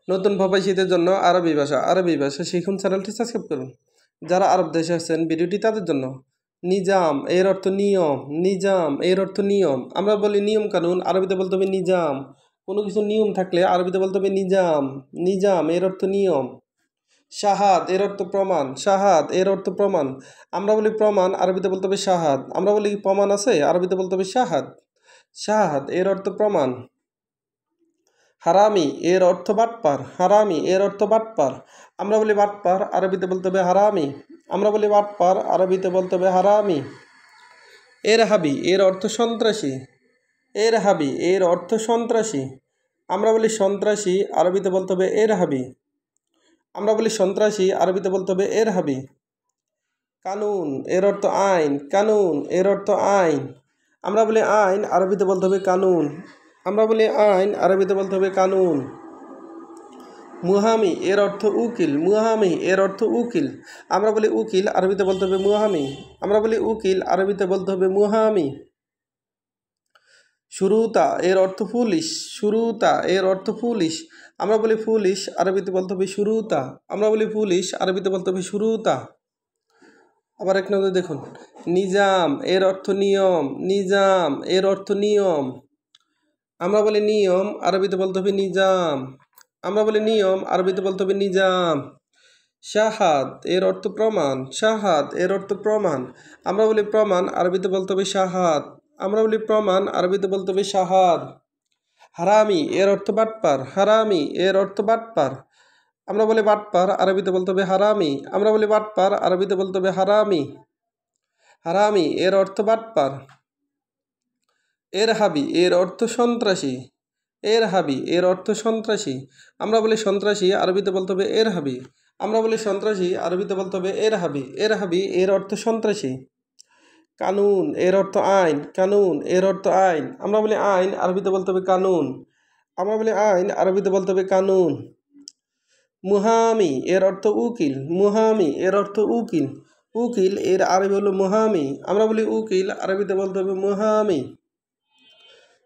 নতুন প্রবাসীদের জন্য আরবি ভাষা শিখুন চ্যানেলটি সাবস্ক্রাইব করুন। যারা আরব দেশে আছেন ভিডিওটি তাদের জন্য। নিজাম এর অর্থ নিয়ম, নিজাম এর অর্থ নিয়ম। আমরা বলি নিয়ম কানুন, আরবিতে বলতে হবে নিজাম। কোনো কিছু নিয়ম থাকলে আরবিতে বলতে হবে নিজাম, নিজাম এর অর্থ নিয়ম। শাহাদ এর অর্থ প্রমাণ, শাহাদ এর অর্থ প্রমাণ। আমরা বলি প্রমাণ, আরবিতে বলতে হবে শাহাদ। আমরা বলি প্রমাণ আছে, আরবিতে বলতে হবে শাহাদ, শাহাদ এর অর্থ প্রমাণ। হারামি এর অর্থ বাটপার, হারামি এর অর্থ বাটপার। আমরা বলি বাটপার, আরবিতে বলতে হবে হারামি। আমরা বলি বাটপার, আরবিতে বলতে হবে হারামি। এরহাবি এর অর্থ সন্ত্রাসী, এরহাবি এর অর্থ সন্ত্রাসী। আমরা বলি সন্ত্রাসী, আরবিতে বলতে হবে এরহাবি। আমরা বলি সন্ত্রাসী, আরবিতে বলতে হবে এরহাবি। কানুন এর অর্থ আইন, কানুন এর অর্থ আইন। আমরা বলি আইন, আরবিতে বলতে হবে কানুন। আমরা বলি আইন, আরবিতে বলতে হবে কানুন। মুহামি এর অর্থ উকিল, মুহামি এর অর্থ উকিল। আমরা বলি উকিল, আরবিতে বলতে হবে মুহামি। আমরা বলি উকিল, আরবিতে বলতে হবে মুহামি। শুরুতা এর অর্থ পুলিশ, শুরুতা এর অর্থ পুলিশ। আমরা বলি পুলিশ, আরবিতে বলতে হবে শুরুতা। আমরা বলি পুলিশ, আরবিতে বলতে হবে শুরুতা। আবার এক নজর দেখুন, নিজাম এর অর্থ নিয়ম, নিজাম এর অর্থ নিয়ম। আমরা বলি নিয়ম, আরবিতে বলতে হবে নিজাম। আমরা বলি নিয়ম, আরবিতে বলতে হবে নিজাম। শাহাদ এর অর্থ প্রমাণ, শাহাদ এর অর্থ প্রমাণ। আমরা বলি প্রমাণ, আরবিতে বলতে হবে শাহাদ। আমরা বলি প্রমাণ, আরবিতে বলতে হবে শাহাদ। হারামি এর অর্থ বাটপার, হারামি এর অর্থ বাটপার। আমরা বলি বাটপার, আরবিতে বলতে হবে হারামি। আমরা বলি বাটপার, আরবিতে বলতে হবে হারামি। হারামি এর অর্থ বাটপার। এরহাবি এর অর্থ সন্ত্রাসী, এরহাবি এর অর্থ সন্ত্রাসী। আমরা বলি সন্ত্রাসী, আরবিতে বলতে হবে এরহাবি। আমরা বলি সন্ত্রাসী, আরবিতে বলতে হবে এরহাবি, এরহাবি এর অর্থ সন্ত্রাসী। কানুন এর অর্থ আইন, কানুন এর অর্থ আইন। আমরা বলি আইন, আরবিতে বলতে হবে কানুন। আমরা বলি আইন, আরবিতে বলতে হবে কানুন। মুহামি এর অর্থ উকিল, মুহামি এর অর্থ উকিল। উকিল এর আরবি হলো মুহামি। আমরা বলি উকিল, আরবিতে বলতে হবে মুহামি।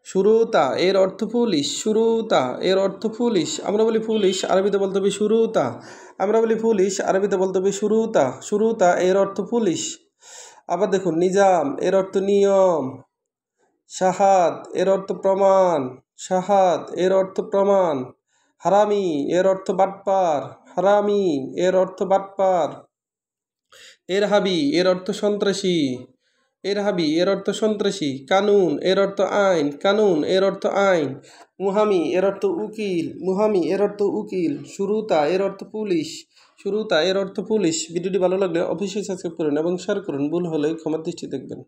শুরুতা এর অর্থ পুলিশ, শুরুতা এর অর্থ পুলিশ। আমরা বলি পুলিশ, আরবিতে বলতে হবে শুরুতা। আমরা বলি পুলিশ, আরবিতে বলতে হবে শুরুতা, শুরুতা এর অর্থ পুলিশ। আবার দেখুন, নিজাম এর অর্থ নিয়ম। শাহাদ এর অর্থ প্রমাণ, শাহাদ এর অর্থ প্রমাণ। হারামি এর অর্থ বাটপার, হারামি এর অর্থ বাটপার। এরহাবি এর অর্থ সন্ত্রাসী, এরহাবি এর অর্থ সন্ত্রাসী। কানুন এর অর্থ আইন, কানুন এর অর্থ আইন। মুহামি এর অর্থ উকিল, মুহামি এর অর্থ উকিল। শুরুতা এর অর্থ পুলিশ, শুরুতা এর অর্থ পুলিশ। ভিডিওটি ভালো লাগলে অবশ্যই সাবস্ক্রাইব করুন এবং শেয়ার করুন। ভুল হলে ক্ষমার দৃষ্টি দেখবেন।